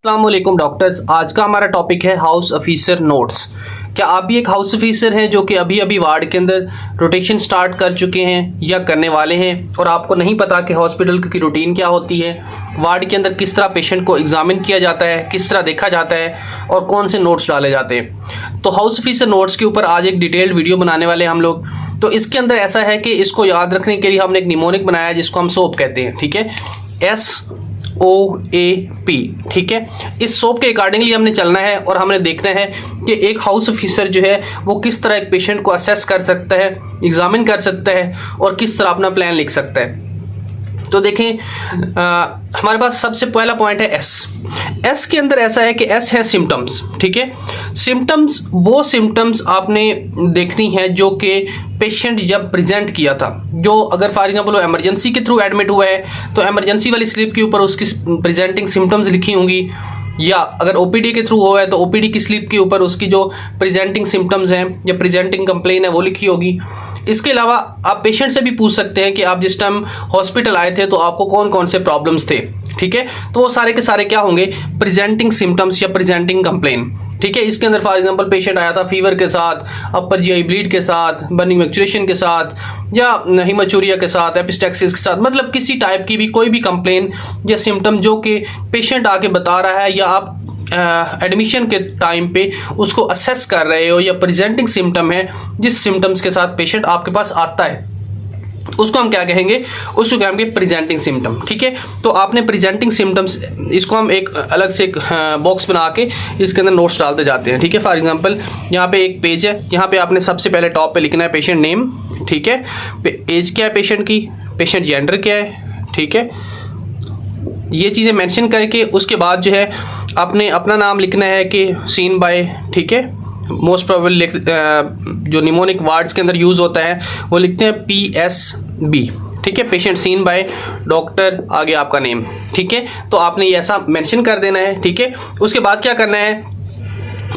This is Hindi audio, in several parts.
अस्सलामुअलैकुम डॉक्टर्स। आज का हमारा टॉपिक है हाउस ऑफिसर नोट्स। क्या आप भी एक हाउस ऑफिसर हैं जो कि अभी अभी वार्ड के अंदर रोटेशन स्टार्ट कर चुके हैं या करने वाले हैं और आपको नहीं पता कि हॉस्पिटल की रूटीन क्या होती है, वार्ड के अंदर किस तरह पेशेंट को एग्जामिन किया जाता है, किस तरह देखा जाता है और कौन से नोट्स डाले जाते हैं। तो हाउस ऑफिसर नोट्स के ऊपर आज एक डिटेल्ड वीडियो बनाने वाले हैं हम लोग। तो इसके अंदर ऐसा है कि इसको याद रखने के लिए हमने एक निमोनिक बनाया है जिसको हम सोप कहते हैं, ठीक है, SOAP, ठीक है। इस सोप के अकॉर्डिंगली हमने चलना है और हमने देखना है कि एक हाउस ऑफिसर जो है वो किस तरह एक पेशेंट को असेस कर सकता है, एग्जामिन कर सकता है और किस तरह अपना प्लान लिख सकता है। तो देखें, हमारे पास सबसे पहला पॉइंट है एस के अंदर ऐसा है कि एस है सिम्टम्स, ठीक है। सिम्टम्स वो सिम्टम्स आपने देखनी है जो कि पेशेंट जब प्रेजेंट किया था, जो अगर फॉर एग्जांपल वो इमरजेंसी के थ्रू एडमिट हुआ है तो इमरजेंसी वाली स्लिप के ऊपर उसकी प्रेजेंटिंग सिम्टम्स लिखी होंगी, या अगर ओपीडी के थ्रू हुआ है तो ओपीडी की स्लिप के ऊपर उसकी जो प्रेजेंटिंग सिम्टम्स हैं या प्रेजेंटिंग कंप्लेन है वो लिखी होगी। इसके अलावा आप पेशेंट से भी पूछ सकते हैं कि आप जिस टाइम हॉस्पिटल आए थे तो आपको कौन कौन से प्रॉब्लम्स थे, ठीक है। तो वो सारे के सारे क्या होंगे, प्रेजेंटिंग सिम्टम्स या प्रेजेंटिंग कंप्लेन, ठीक है। इसके अंदर फॉर एग्जांपल पेशेंट आया था फीवर के साथ, अपर जीआई ब्लीड के साथ, बर्निंग मैक्चुरेशन के साथ, या हिमाचूरिया के साथ, एपिस्टैक्सिस के साथ, मतलब किसी टाइप की भी कोई भी कंप्लेन या सिम्टम जो कि पेशेंट आके बता रहा है या आप एडमिशन के टाइम पे उसको असेस कर रहे हो, या प्रेजेंटिंग सिम्टम है जिस सिम्टम्स के साथ पेशेंट आपके पास आता है, उसको हम क्या कहेंगे, उसको क्या कहेंगे, प्रेजेंटिंग सिम्टम, ठीक है। तो आपने प्रेजेंटिंग सिम्टम्स, इसको हम एक अलग से एक बॉक्स बना के इसके अंदर नोट्स डालते जाते हैं, ठीक है। फॉर एग्जांपल यहाँ पे एक पेज है, यहाँ पे आपने सबसे पहले टॉप पे लिखना है पेशेंट नेम, ठीक है, एज क्या है पेशेंट की, पेशेंट जेंडर क्या है, ठीक है, ये चीज़ें मेंशन करके उसके बाद जो है आपने अपना नाम लिखना है कि सीन बाय, ठीक है, मोस्ट प्रोबेबली जो निमोनिक वार्ड्स के अंदर यूज़ होता है वो लिखते हैं PSB, ठीक है, पेशेंट सीन बाय डॉक्टर, आगे आपका नेम, ठीक है। तो आपने ये ऐसा मेंशन कर देना है, ठीक है। उसके बाद क्या करना है,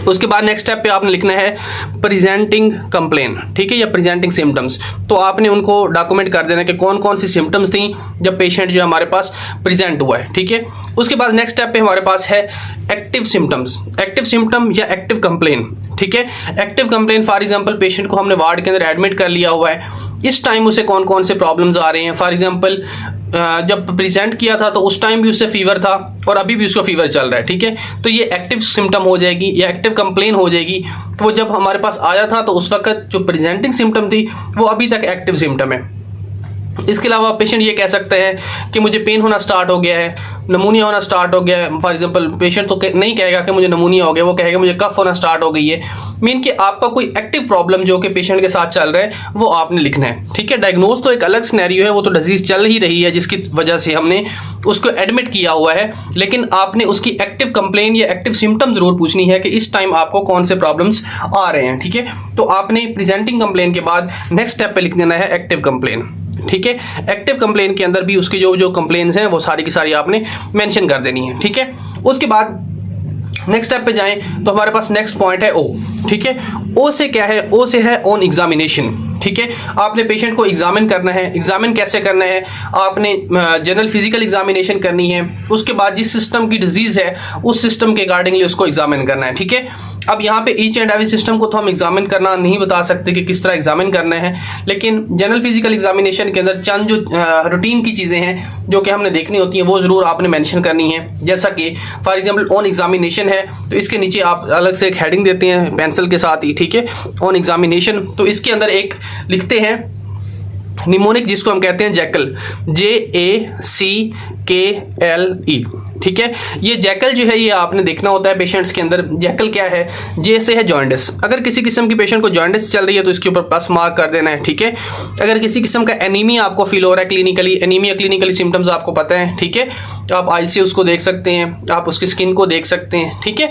उसके बाद नेक्स्ट स्टेप पे आपने लिखना है प्रेजेंटिंग कंप्लेन, ठीक है, या प्रेजेंटिंग सिम्टम्स। तो आपने उनको डॉक्यूमेंट कर देना कि कौन कौन सी सिम्टम्स थी जब पेशेंट जो हमारे पास प्रेजेंट हुआ है, ठीक है। उसके बाद नेक्स्ट स्टेप पे हमारे पास है एक्टिव सिम्टम्स, एक्टिव सिम्टम या एक्टिव कंप्लेन, ठीक है। Active complain for example patient को हमने वार्ड के अंदर एडमिट कर लिया हुआ है, इस टाइम उसे कौन कौन से प्रॉब्लम्स आ रहे हैं। फॉर एग्जांपल जब प्रेजेंट किया था तो उस टाइम भी उससे फीवर था और अभी भी उसका फीवर चल रहा है, ठीक है। तो ये एक्टिव सिम्टम हो जाएगी या एक्टिव कंप्लेन हो जाएगी। तो वो जब हमारे पास आया था तो उस वक्त जो प्रेजेंटिंग सिम्टम थी वो अभी तक एक्टिव सिम्टम है। इसके अलावा पेशेंट ये कह सकते हैं कि मुझे पेन होना स्टार्ट हो गया है, नमूनिया होना स्टार्ट हो गया है। फॉर एग्जांपल पेशेंट तो नहीं कहेगा कि मुझे नमूनिया हो गया, वो कहेगा मुझे कफ होना स्टार्ट हो गई है। मीन कि आपका कोई एक्टिव प्रॉब्लम जो कि पेशेंट के साथ चल रहा है वो आपने लिखना है, ठीक है। डायग्नोज तो एक अलग सिनेरियो है, वो तो डिजीज चल ही रही है जिसकी वजह से हमने उसको एडमिट किया हुआ है, लेकिन आपने उसकी एक्टिव कंप्लेन या एक्टिव सिम्टम जरूर पूछनी है कि इस टाइम आपको कौन से प्रॉब्लम्स आ रहे हैं, ठीक है। तो आपने प्रेजेंटिंग कंप्लेन के बाद नेक्स्ट स्टेप पे लिख देना है एक्टिव कंप्लेन, ठीक है। एक्टिव कंप्लेन के अंदर भी उसकी जो जो कंप्लेन्स हैं वो सारी की सारी आपने मेंशन कर देनी है, ठीक है। उसके बाद नेक्स्ट स्टेप पे जाएं तो हमारे पास नेक्स्ट पॉइंट है O, ठीक है। O से क्या है, O से है ऑन एग्जामिनेशन, ठीक है। आपने पेशेंट को एग्जामिन करना है। एग्जामिन कैसे करना है, आपने जनरल फिजिकल एग्जामिनेशन करनी है, उसके बाद जिस सिस्टम की डिजीज है उस सिस्टम के अकॉर्डिंगली उसको एग्जामिन करना है, ठीक है। अब यहाँ पे ईच एंड एवरी सिस्टम को तो हम एग्जामिन करना नहीं बता सकते कि किस तरह एग्जामिन करना है, लेकिन जनरल फिजिकल एग्जामिनेशन के अंदर चंद जो रूटीन की चीज़ें हैं जो कि हमने देखनी होती हैं वो ज़रूर आपने मेंशन करनी है। जैसा कि फॉर एग्जांपल ऑन एग्जामिनेशन है तो इसके नीचे आप अलग से एक हेडिंग देते हैं पेंसिल के साथ ही, ठीक है, ऑन एग्जामिनेशन। तो इसके अंदर एक लिखते हैं निमोनिक, जिसको हम कहते हैं जैकल, JACKLE, ठीक है। ये जैकल जो है ये आपने देखना होता है पेशेंट्स के अंदर। जैकल क्या है, जे से है जॉइंडिस। अगर किसी किस्म की पेशेंट को जॉइंडिस चल रही है तो इसके ऊपर प्लस मार्क कर देना है, ठीक है। अगर किसी किस्म का एनीमिया आपको फील हो रहा है क्लिनिकली, एनीमिया क्लिनिकली सिम्टम्स आपको पता है, ठीक है, तो आप ICU को देख सकते हैं, आप उसकी स्किन को देख सकते हैं, ठीक है।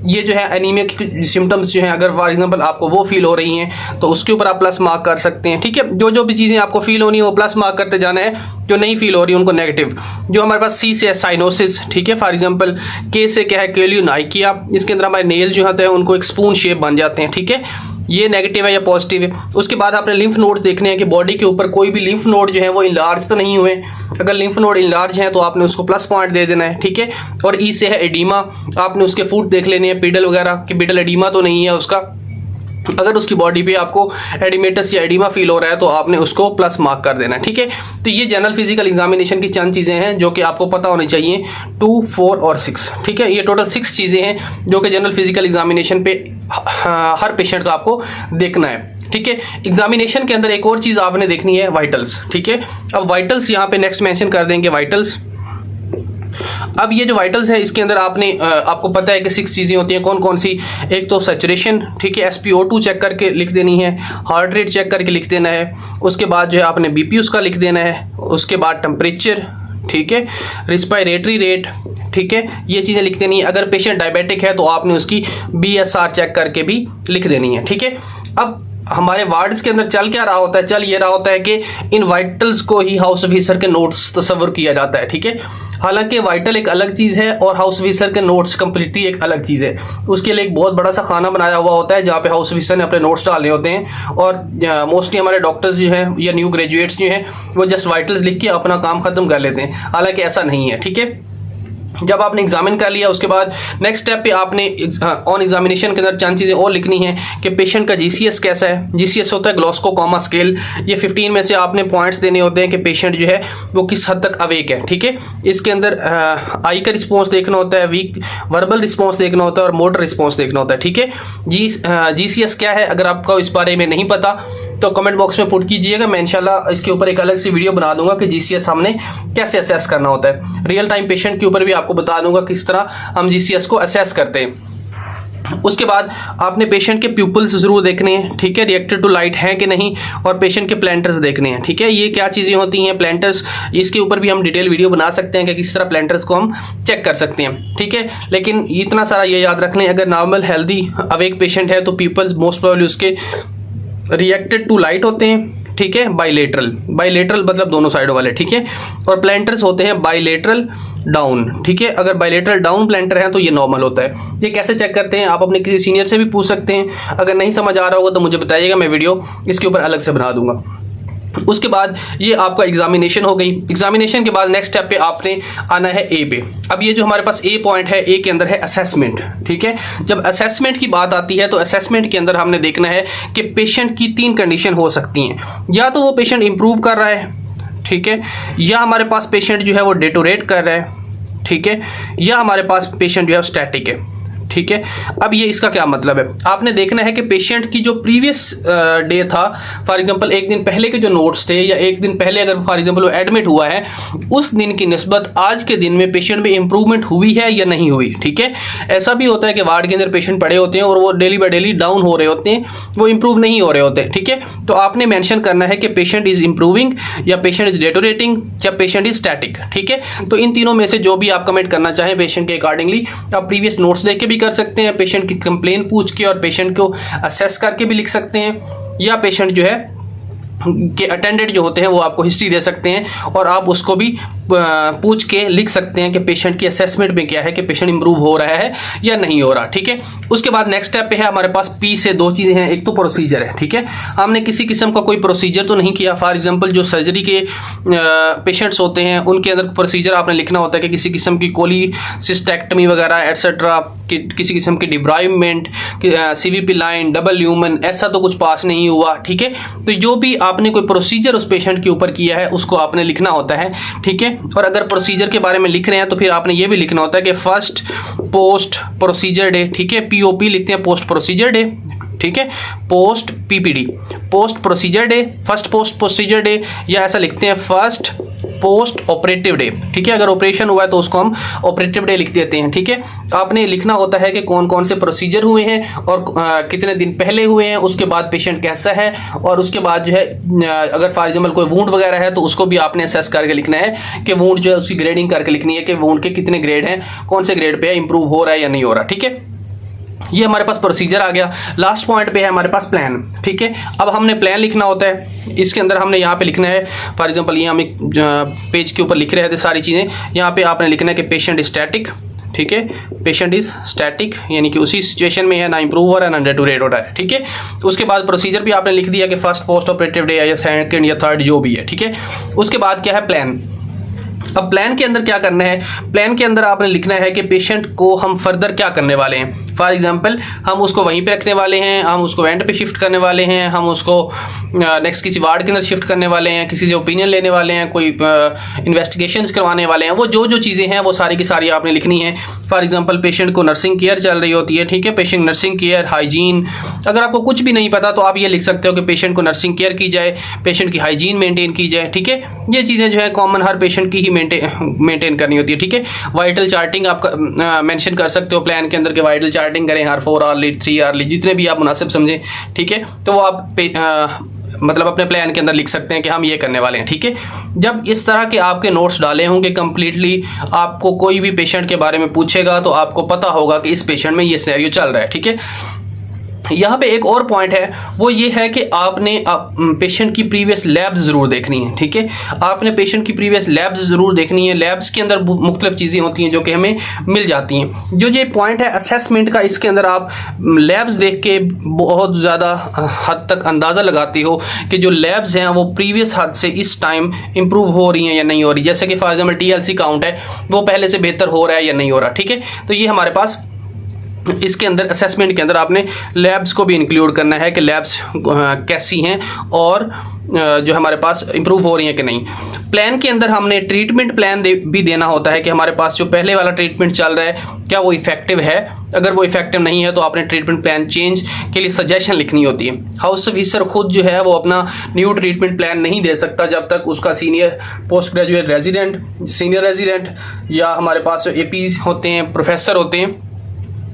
ये जो है एनीमिया की सिम्टम्स जो है अगर फॉर एग्जांपल आपको वो फील हो रही हैं तो उसके ऊपर आप प्लस मार्क कर सकते हैं, ठीक है। जो जो भी चीज़ें आपको फील होनी है वो प्लस मार्क करते जाना है, जो नहीं फील हो रही है उनको नेगेटिव। जो हमारे पास C से है साइनोसिस, ठीक है। फॉर एग्जांपल K से क्या है, केलियोनाइकिया, इसके अंदर हमारे नेल जो होते हैं उनको एक स्पून शेप बन जाते हैं, ठीक है। ये नेगेटिव है या पॉजिटिव है। उसके बाद आपने लिम्फ नोड देखने हैं कि बॉडी के ऊपर कोई भी लिम्फ नोड जो है वो इनलार्ज तो नहीं हुए। अगर लिम्फ नोड इनलार्ज हैं तो आपने उसको प्लस पॉइंट दे देना है, ठीक है। और ई से है एडीमा, आपने उसके फूट देख लेने हैं पीडल वगैरह कि पीडल एडीमा तो नहीं है उसका। अगर उसकी बॉडी पे आपको एडिमेटस या एडिमा फील हो रहा है तो आपने उसको प्लस मार्क कर देना है, ठीक है। तो ये जनरल फिजिकल एग्जामिनेशन की चंद चीज़ें हैं जो कि आपको पता होनी चाहिए, 2, 4 और 6, ठीक है। ये टोटल 6 चीज़ें हैं जो कि जनरल फिजिकल एग्जामिनेशन पे हर पेशेंट का आपको देखना है, ठीक है। एग्जामिनेशन के अंदर एक और चीज़ आपने देखनी है, वाइटल्स, ठीक है। अब वाइटल्स यहाँ पे नेक्स्ट मेंशन कर देंगे वाइटल्स। अब ये जो वाइटल्स है इसके अंदर आपको पता है कि 6 चीज़ें होती हैं, कौन कौन सी। एक तो सैचुरेशन, ठीक है, SpO2 चेक करके लिख देनी है, हार्ट रेट चेक करके लिख देना है, उसके बाद जो है आपने BP उसका लिख देना है, उसके बाद टेम्परेचर, ठीक है, रिस्पायरेटरी रेट, ठीक है, ये चीज़ें लिख देनी है। अगर पेशेंट डायबिटिक है तो आपने उसकी BSR चेक करके भी लिख देनी है, ठीक है। अब हमारे वार्ड्स के अंदर चल क्या रहा होता है, चल ये रहा होता है कि इन वाइटल्स को ही हाउस ऑफिसर के नोट्स तस्वर किया जाता है, ठीक है। हालांकि वाइटल एक अलग चीज़ है और हाउस ऑफिसर के नोट्स कंप्लीटली एक अलग चीज़ है। उसके लिए एक बहुत बड़ा सा खाना बनाया हुआ होता है जहाँ पे हाउस ऑफिसर ने अपने नोट्स डालने होते हैं। और मोस्टली हमारे डॉक्टर्स जो हैं या न्यू ग्रेजुएट्स जो हैं वो जस्ट वाइटल्स लिख के अपना काम खत्म कर लेते हैं, हालांकि ऐसा नहीं है, ठीक है। जब आपने एग्जामिन कर लिया उसके बाद नेक्स्ट स्टेप पे आपने ऑन एग्जामिनेशन के अंदर चंद चीज़ें और लिखनी है कि पेशेंट का GCS कैसा है। GCS होता है ग्लास्को कॉमा स्केल। ये 15 में से आपने पॉइंट्स देने होते हैं कि पेशेंट जो है वो किस हद तक अवेक है, ठीक है। इसके अंदर आई का रिस्पॉन्स देखना होता है, वीक वर्बल रिस्पॉन्स देखना होता है और मोटर रिस्पॉन्स देखना होता है, ठीक है। GCS क्या है, अगर आपको इस बारे में नहीं पता तो कमेंट बॉक्स में पुट कीजिएगा, मैं इंशाल्लाह इसके ऊपर एक अलग सी वीडियो बना दूंगा कि GCS हमने कैसे असेस करना होता है। रियल टाइम पेशेंट के ऊपर भी आपको बता दूंगा किस तरह हम GCS को असेस करते हैं। उसके बाद आपने पेशेंट के प्यूपल्स जरूर देखने हैं, ठीक है, रिएक्टेड टू लाइट है कि नहीं, और पेशेंट के प्लेंटर्स देखने हैं, ठीक है। ये क्या चीज़ें होती हैं प्लेंटर्स, इसके ऊपर भी हम डिटेल वीडियो बना सकते हैं कि किस तरह प्लेंटर्स को हम चेक कर सकते हैं, ठीक है। लेकिन इतना सारा ये याद रख लें, अगर नॉर्मल हेल्दी अवेक पेशेंट है तो प्यूपल्स मोस्ट प्रोबेबली उसके रिएक्टेड टू लाइट होते हैं, ठीक है, बाइलेटरल मतलब दोनों साइडों वाले, ठीक है। और प्लेंटर्स होते हैं बाइलेटरल डाउन, ठीक है। अगर बाइलेटरल डाउन प्लेंटर है तो ये नॉर्मल होता है। ये कैसे चेक करते हैं आप अपने किसी सीनियर से भी पूछ सकते हैं। अगर नहीं समझ आ रहा होगा तो मुझे बताइएगा, मैं वीडियो इसके ऊपर अलग से बना दूंगा। उसके बाद ये आपका एग्जामिनेशन हो गई। एग्जामिनेशन के बाद नेक्स्ट स्टेप पे आपने आना है ए पे। अब ये जो हमारे पास ए पॉइंट है, ए के अंदर है असेसमेंट, ठीक है। जब असेसमेंट की बात आती है तो असेसमेंट के अंदर हमने देखना है कि पेशेंट की 3 कंडीशन हो सकती हैं, या तो वो पेशेंट इंप्रूव कर रहा है, ठीक है, या हमारे पास पेशेंट जो है वो डेटोरेट कर रहा है, ठीक है, या हमारे पास पेशेंट जो है स्टैटिक है, ठीक है। अब ये इसका क्या मतलब है, आपने देखना है कि पेशेंट की जो प्रीवियस डे था, फॉर एग्जांपल एक दिन पहले के जो नोट्स थे या एक दिन पहले अगर फॉर एग्जांपल वो एडमिट हुआ है, उस दिन की निस्बत आज के दिन में पेशेंट में इंप्रूवमेंट हुई है या नहीं हुई, ठीक है। ऐसा भी होता है कि वार्ड के अंदर पेशेंट पड़े होते हैं और वो डेली बाय डेली डाउन हो रहे होते हैं, वो इंप्रूव नहीं हो रहे होते, ठीक है। तो आपने मेंशन करना है कि पेशेंट इज इंप्रूविंग या पेशेंट इज डेटोरेटिंग या पेशेंट इज स्टैटिक, ठीक है। तो इन तीनों में से जो भी आप कमेंट करना चाहें पेशेंट के अकॉर्डिंगली, आप प्रीवियस नोट्स देख के भी कर सकते हैं, पेशेंट की कंप्लेन पूछ के और पेशेंट को असेस करके भी लिख सकते हैं, या पेशेंट जो है के अटेंडेड जो होते हैं वो आपको हिस्ट्री दे सकते हैं और आप उसको भी पूछ के लिख सकते हैं कि पेशेंट की असेसमेंट में क्या है कि पेशेंट इंप्रूव हो रहा है या नहीं हो रहा, ठीक है। उसके बाद नेक्स्ट स्टेप पे है हमारे पास पी से 2 चीज़ें हैं, एक तो प्रोसीजर है, ठीक है। हमने किसी किस्म का कोई प्रोसीजर तो नहीं किया, फॉर एग्जांपल जो सर्जरी के पेशेंट्स होते हैं उनके अंदर प्रोसीजर आपने लिखना होता है कि किसी किस्म की कोलिसिस्टेक्टमी वगैरह एटसेट्रा, किसी किस्म की डिब्राइवमेंट, CVP लाइन, डबल ल्यूमन, ऐसा तो कुछ पास नहीं हुआ, ठीक है। तो जो भी आपने कोई प्रोसीजर उस पेशेंट के ऊपर किया है उसको आपने लिखना होता है, ठीक है। और अगर प्रोसीजर के बारे में लिख रहे हैं तो फिर आपने ये भी लिखना होता है कि फर्स्ट पोस्ट प्रोसीजर डे, ठीक है, POP लिखते हैं पोस्ट प्रोसीजर डे, ठीक है, post PPD, post procedure day, first post procedure day, या ऐसा लिखते हैं फर्स्ट पोस्ट ऑपरेटिव डे, ठीक है। अगर ऑपरेशन हुआ है तो उसको हम ऑपरेटिव डे लिख देते हैं, ठीक है। आपने लिखना होता है कि कौन कौन से प्रोसीजर हुए हैं और कितने दिन पहले हुए हैं, उसके बाद पेशेंट कैसा है, और उसके बाद जो है अगर फॉर एग्जाम्पल कोई वूंड वगैरह है तो उसको भी आपने असेस करके लिखना है कि वूंड जो है उसकी ग्रेडिंग करके लिखनी है कि वूंड के कितने ग्रेड हैं, कौन से ग्रेड पे है, इंप्रूव हो रहा है या नहीं हो रहा, ठीक है। ये हमारे पास प्रोसीजर आ गया। लास्ट पॉइंट पे है हमारे पास प्लान, ठीक है। अब हमने प्लान लिखना होता है, इसके अंदर हमने यहाँ पे लिखना है, फॉर एग्जांपल ये हम एक पेज के ऊपर लिख रहे थे सारी चीज़ें, यहाँ पे आपने लिखना है कि पेशेंट स्टैटिक, ठीक है, पेशेंट इज स्टैटिक यानी कि उसी सिचुएशन में है, ना इंप्रूव हो रहा है ना डेटोरेट हो रहा है, ठीक है। उसके बाद प्रोसीजर भी आपने लिख दिया कि फर्स्ट पोस्ट ऑपरेटिव डे या सेकंड या थर्ड जो भी है, ठीक है। उसके बाद क्या है, प्लान। अब प्लान के अंदर क्या करना है, प्लान के अंदर आपने लिखना है कि पेशेंट को हम फर्दर क्या करने वाले हैं। फॉर एग्जांपल हम उसको वहीं पे रखने वाले हैं, हम उसको वेंट पे शिफ्ट करने वाले हैं, हम उसको नेक्स्ट किसी वार्ड के अंदर शिफ्ट करने वाले हैं, किसी से ओपिनियन लेने वाले हैं, कोई इन्वेस्टिगेशंस करवाने वाले हैं, वो जो चीज़ें हैं वो सारी की सारी आपने लिखनी है। फॉर एग्जांपल पेशेंट को नर्सिंग केयर चल रही होती है, ठीक है, पेशेंट नर्सिंग केयर, हाइजीन, अगर आपको कुछ भी नहीं पता तो आप ये लिख सकते हो कि पेशेंट को नर्सिंग केयर की जाए, पेशेंट की हाइजीन मेंटेन की जाए, ठीक है। ये चीज़ें जो है कॉमन हर पेशेंट की ही मेंटेन करनी होती है, ठीक है। वाइटल चार्टिंग आप मेंशन कर सकते हो प्लान के अंदर के वाइटल चार्टिंग करें हर 4 आवर्ली 3 आवर्ली जितने भी आप मुनासिब समझें, ठीक है। तो वो आप मतलब अपने प्लान के अंदर लिख सकते हैं कि हम ये करने वाले हैं, ठीक है। जब इस तरह के आपके नोट्स डाले होंगे कंप्लीटली, आपको कोई भी पेशेंट के बारे में पूछेगा तो आपको पता होगा कि इस पेशेंट में ये सिनेरियो चल रहा है, ठीक है। यहाँ पे एक और पॉइंट है, वो ये है कि आपने पेशेंट की प्रीवियस लैब्स ज़रूर देखनी है, ठीक है। आपने पेशेंट की प्रीवियस लैब्स ज़रूर देखनी है। लैब्स के अंदर मुख्तलिफ चीज़ें होती हैं जो कि हमें मिल जाती हैं। जो ये पॉइंट है असेसमेंट का, इसके अंदर आप लैब्स देख के बहुत ज़्यादा हद तक अंदाज़ा लगाती हो कि जो लैब्स हैं वो प्रीवियस हद से इस टाइम इम्प्रूव हो रही हैं या नहीं हो रही। जैसे कि फॉर एग्जाम्पल TLC काउंट है, वो पहले से बेहतर हो रहा है या नहीं हो रहा, ठीक है। तो ये हमारे पास इसके अंदर असेसमेंट के अंदर आपने लैब्स को भी इंक्लूड करना है कि लैब्स कैसी हैं और जो हमारे पास इंप्रूव हो रही हैं कि नहीं। प्लान के अंदर हमने ट्रीटमेंट प्लान भी देना होता है कि हमारे पास जो पहले वाला ट्रीटमेंट चल रहा है क्या वो इफेक्टिव है। अगर वो इफेक्टिव नहीं है तो आपने ट्रीटमेंट प्लान चेंज के लिए सजेशन लिखनी होती है। हाउस ऑफिसर खुद जो है वो अपना न्यू ट्रीटमेंट प्लान नहीं दे सकता जब तक उसका senior post graduate resident, senior resident या हमारे पास जो AP होते हैं, प्रोफेसर होते हैं,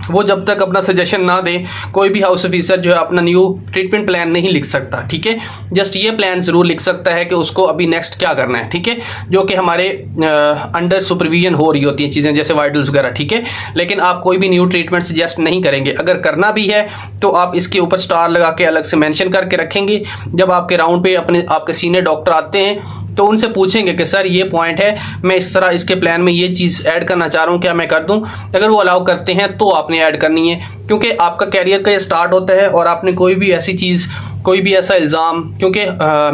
वो जब तक अपना सजेशन ना दे कोई भी हाउस ऑफिसर जो है अपना न्यू ट्रीटमेंट प्लान नहीं लिख सकता, ठीक है। जस्ट ये प्लान ज़रूर लिख सकता है कि उसको अभी नेक्स्ट क्या करना है, ठीक है, जो कि हमारे अंडर सुपरविजन हो रही होती हैं चीज़ें जैसे वाइटल्स वगैरह, ठीक है। लेकिन आप कोई भी न्यू ट्रीटमेंट सजेस्ट नहीं करेंगे। अगर करना भी है तो आप इसके ऊपर स्टार लगा के अलग से मेंशन करके रखेंगे। जब आपके राउंड पे आपके सीनियर डॉक्टर आते हैं तो उनसे पूछेंगे कि सर ये पॉइंट है, मैं इस तरह इसके प्लान में ये चीज़ ऐड करना चाह रहा हूँ, क्या मैं कर दूँ। अगर वो अलाउ करते हैं तो आपने ऐड करनी है, क्योंकि आपका कैरियर का ये स्टार्ट होता है और आपने कोई भी ऐसी चीज़, कोई भी ऐसा इल्ज़ाम, क्योंकि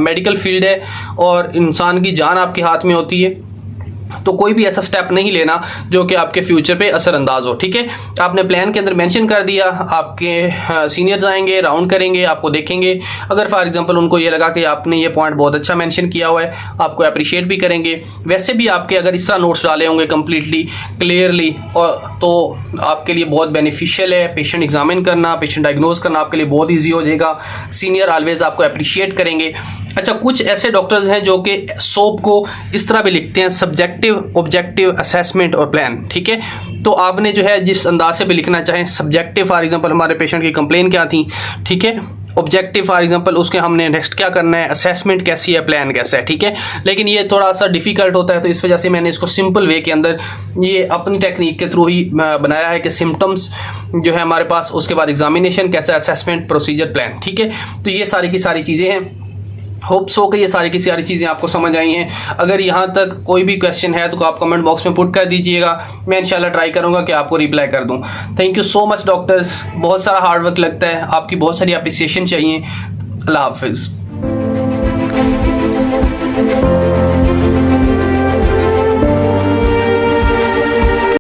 मेडिकल फील्ड है और इंसान की जान आपके हाथ में होती है, तो कोई भी ऐसा स्टेप नहीं लेना जो कि आपके फ्यूचर पे असरअंदाज हो, ठीक है। आपने प्लान के अंदर मेंशन कर दिया, आपके सीनियर्स आएंगे, राउंड करेंगे, आपको देखेंगे। अगर फॉर एग्जांपल उनको ये लगा कि आपने ये पॉइंट बहुत अच्छा मेंशन किया हुआ है, आपको अप्रिशिएट भी करेंगे। वैसे भी आपके अगर इस तरह नोट्स डाले होंगे कम्प्लीटली क्लियरली, और तो आपके लिए बहुत बेनिफिशियल है। पेशेंट एग्जामिन करना, पेशेंट डायग्नोज करना आपके लिए बहुत ईजी हो जाएगा। सीनियर ऑलवेज आपको अप्रिशिएट करेंगे। अच्छा, कुछ ऐसे डॉक्टर्स हैं जो कि सोप को इस तरह भी लिखते हैं, सब्जेक्टिव, ऑब्जेक्टिव, असेसमेंट और प्लान, ठीक है। तो आपने जो है जिस अंदाज से भी लिखना चाहें, सब्जेक्टिव फॉर एग्जांपल हमारे पेशेंट की कंप्लेन क्या थी, ठीक है। ऑब्जेक्टिव फॉर एग्जांपल उसके हमने नेक्स्ट क्या करना है, असेसमेंट कैसी है, प्लान कैसा है, ठीक है। लेकिन ये थोड़ा सा डिफिकल्ट होता है, तो इस वजह से मैंने इसको सिंपल वे के अंदर ये अपनी टेक्निक के थ्रू ही बनाया है कि सिम्टम्स जो है हमारे पास, उसके बाद एग्जामिनेशन कैसा, असेसमेंट, प्रोसीजर, प्लान, ठीक है। तो ये सारी की सारी चीज़ें हैं। होप सो कि ये सारी की सारी चीज़ें आपको समझ आई हैं। अगर यहाँ तक कोई भी क्वेश्चन है तो आप कमेंट बॉक्स में पुट कर दीजिएगा, मैं इंशाल्लाह ट्राई करूँगा कि आपको रिप्लाई कर दूँ। Thank you so much doctors, बहुत सारा हार्ड वर्क लगता है, आपकी बहुत सारी अप्रिसिएशन चाहिए। अल्लाह हाफिज़।